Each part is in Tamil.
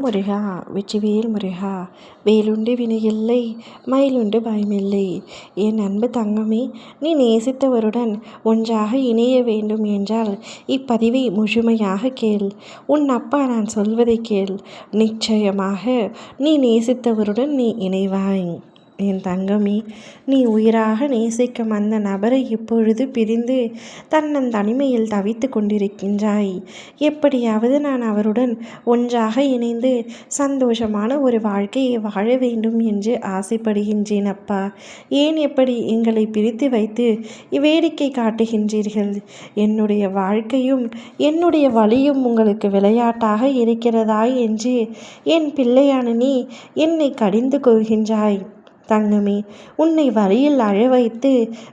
முருகா வெற்றிவேல் முருகா. வேலுண்டு வினையில்லை, மயிலுண்டு பயமில்லை. என் அன்பு தங்கமே, நீ நேசித்தவருடன் ஒன்றாக இணைய வேண்டும் என்றால் இப்பதிவை முழுமையாக கேள். உன் அப்பா நான் சொல்வதை கேள். நிச்சயமாக நீ நேசித்தவருடன் நீ இணைவாய். என் தங்கமே, நீ உயிராக நேசிக்கும் அந்த நபரை இப்பொழுது பிரிந்து தனிமையில் தவித்து கொண்டிருக்கின்றாய். எப்படியாவது நான் அவருடன் ஒன்றாக இணைந்து சந்தோஷமான ஒரு வாழ்க்கையை வாழ வேண்டும் என்று ஆசைப்படுகின்றேன் அப்பா. ஏன் எப்படி எங்களை பிரித்து வைத்து வேடிக்கை காட்டுகின்றீர்கள்? என்னுடைய வாழ்க்கையும் என்னுடைய வழியும் உங்களுக்கு விளையாட்டாக இருக்கிறதா என்று என் பிள்ளையான நீ என்னை கடிந்து கொள்கின்றாய். தங்கமே, உன்னை வழியில் அழ வைத்து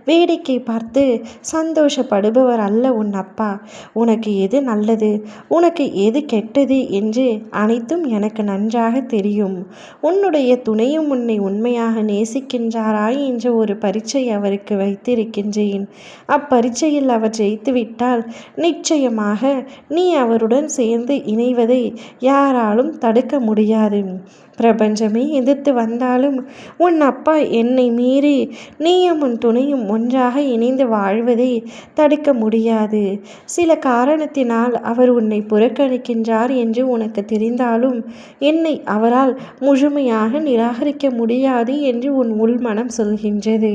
வேடிக்கை பார்த்து சந்தோஷப்படுபவர் அல்ல உன் அப்பா. உனக்கு எது நல்லது, உனக்கு எது கெட்டது என்று அனைத்தும் எனக்கு நன்றாக தெரியும். உன்னுடைய துணையும் உன்னை உண்மையாக நேசிக்கின்றாரா என்ற ஒரு பரீட்சை அவருக்கு வைத்திருக்கின்றேன். அப்பரீட்சையில் அவர் ஜெயித்துவிட்டால் நிச்சயமாக நீ அவருடன் சேர்ந்து இணைவதை யாராலும் தடுக்க முடியாது. பிரபஞ்சமே எதிர்த்து வந்தாலும் உன் அப்பா என்னை மீறி நீயும் உன் துணையும் ஒன்றாக இணைந்து வாழ்வதை தடுக்க முடியாது. சில காரணத்தினால் அவர் உன்னை புறக்கணிக்கின்றார் என்று உனக்கு தெரிந்தாலும் என்னை அவரால் முழுமையாக நிராகரிக்க முடியாது என்று உன் உள்மனம் சொல்கின்றது.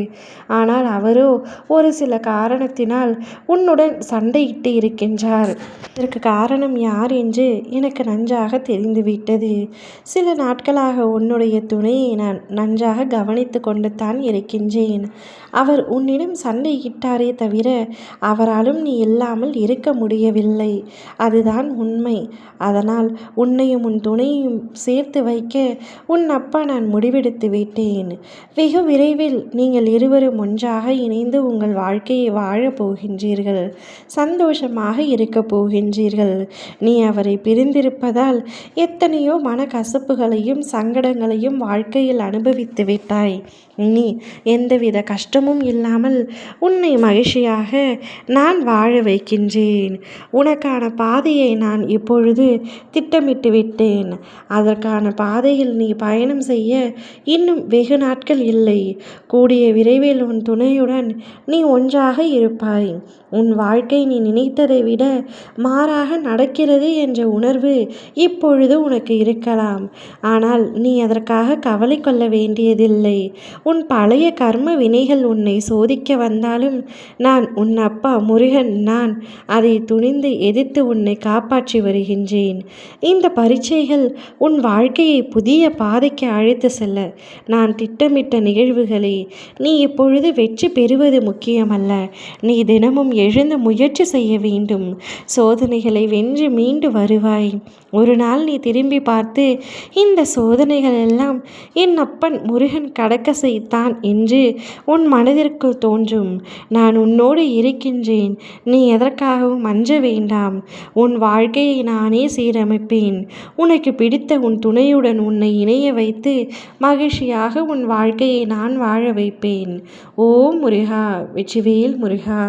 ஆனால் அவரோ ஒரு சில காரணத்தினால் உன்னுடன் சண்டையிட்டு இருக்கின்றார். இதற்கு காரணம் யார் என்று எனக்கு நன்றாக தெரிந்துவிட்டது. சில நாட்களாக உன்னுடைய துணையை நான் நன்றாக கவனித்து கொண்டு தான் இருக்கின்றேன். அவர் உன்னிடம் சண்டையிட்டாரே தவிர அவராலும் நீ இல்லாமல் இருக்க முடியவில்லை. அதுதான் உண்மை. அதனால் உன்னையும் உன் துணையையும் சேர்த்து வைக்க உன் அப்பா நான் முடிவெடுத்து விட்டேன். வெகு விரைவில் நீங்கள் இருவரும் ஒன்றாக இணைந்து உங்கள் வாழ்க்கையை வாழப் போகின்றீர்கள். சந்தோஷமாக இருக்க போகின்றீர்கள். நீ அவரை பிரிந்திருப்பதால் எத்தனையோ மனக்கசப்புகளையும் சங்கடங்களையும் வாழ்க்கையில் அனுபவித்து விட்டாய். நீ எந்தவித கஷ்டமும் இல்லாமல் உன்னை மகிழ்ச்சியாக நான் வாழ வைக்கின்றேன். உனக்கான பாதையை நான் இப்பொழுது திட்டமிட்டு விட்டேன். அதற்கான பாதையில் நீ பயணம் செய்ய இன்னும் வெகு நாட்கள் இல்லை. கூடிய விரைவில் உன் துணையுடன் நீ ஒன்றாக இருப்பாய். உன் வாழ்க்கை நீ நினைத்ததை விட மாறாக நடக்கிறது என்ற உணர்வு இப்பொழுது உனக்கு இருக்கலாம். ஆனால் நீ அதற்காக கவலை கொள்ள வேண்டியதில்லை. உன் பழைய கர்ம வினைகள் உன்னை சோதிக்க வந்தாலும் நான் உன் அப்பா முருகன், நான் அதை துணிந்து எதிர்த்து உன்னை காப்பாற்றி வருகின்றேன். இந்த பரீட்சைகள் உன் வாழ்க்கையை புதிய பாதைக்கு அழைத்து செல்ல நான் திட்டமிட்ட நிகழ்வுகளை நீ இப்பொழுது வெற்றி பெறுவது முக்கியமல்ல. நீ தினமும் எழுந்து முயற்சி செய்ய வேண்டும். சோதனைகளை வென்று மீண்டு வருவாய். ஒரு நாள் நீ திரும்பி பார்த்து இந்த சோதனைகள் எல்லாம் என் அப்பன் முருகன் கடக்க செய்தான் என்று உன் மனதிற்குள் தோன்றும். நான் உன்னோடு இருக்கின்றேன். நீ எதற்காகவும் அஞ்ச வேண்டாம். உன் வாழ்க்கையை நானே சீரமைப்பேன். உனக்கு பிடித்த உன் துணையுடன் உன்னை இணைய வைத்து மகிழ்ச்சியாக உன் வாழ்க்கையை நான் வாழ வைப்பேன். ஓம் முருகா வெற்றிவேல் முருகா.